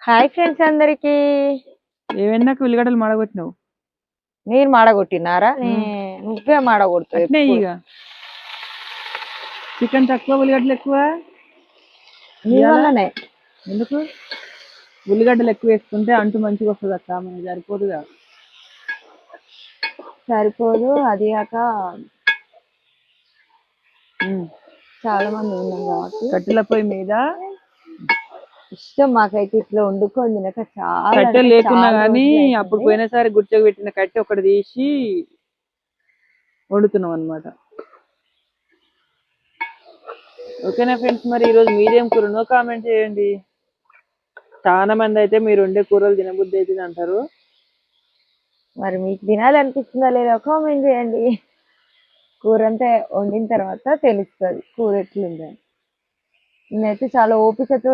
Hi friends అందరికి. ఏవైనాక ఉల్లిగడ్డలు మాడగొట్టినావు. నేను మాడగొట్టినారా? నువ్వే మాడగొడుతావు అట్నే ఎప్పుడు. ఇక చికెన్ తక్కువ ఉల్లిగడ్డలు ఎక్కువ. నీ వల్లనే. ఎందుకు ఉల్లిగడ్డలు ఎక్కువ వేసుకుంటే అంటు మంచిగా వస్తుంది అక్క, మనకి సరిపోదుగా. సరిపోదు, అది కాక చాలా మంది ఉన్నాం కాబట్టి కట్టెల పొయ్యి మీద ఇష్టం మాకైతే ఇట్లా వండుకొని తినక చాలా కట్టెలు అంటే లేకున్నా చాలా గానీ రోజులు అవుతుంది. అప్పుడు పోయినసారి గుర్తుకు పెట్టిన కట్టె ఒకటి తీసి వండుతున్నాం అనమాట. ఓకేనా ఫ్రెండ్స్, మరి ఈరోజు మీరేం కూరనో కామెంట్ చేయండి. చాలా మంది అయితే మీరు వండే కూరలు తినబుద్ధి అవుతుంది అంటారు. మరి మీకు తినాలనిపిస్తుందా లేదా కామెంట్ చేయండి. కూర అంతా వండిన తర్వాత తెలుస్తుంది కూర ఎట్లుందని. నేనైతే చాలా ఓపికతో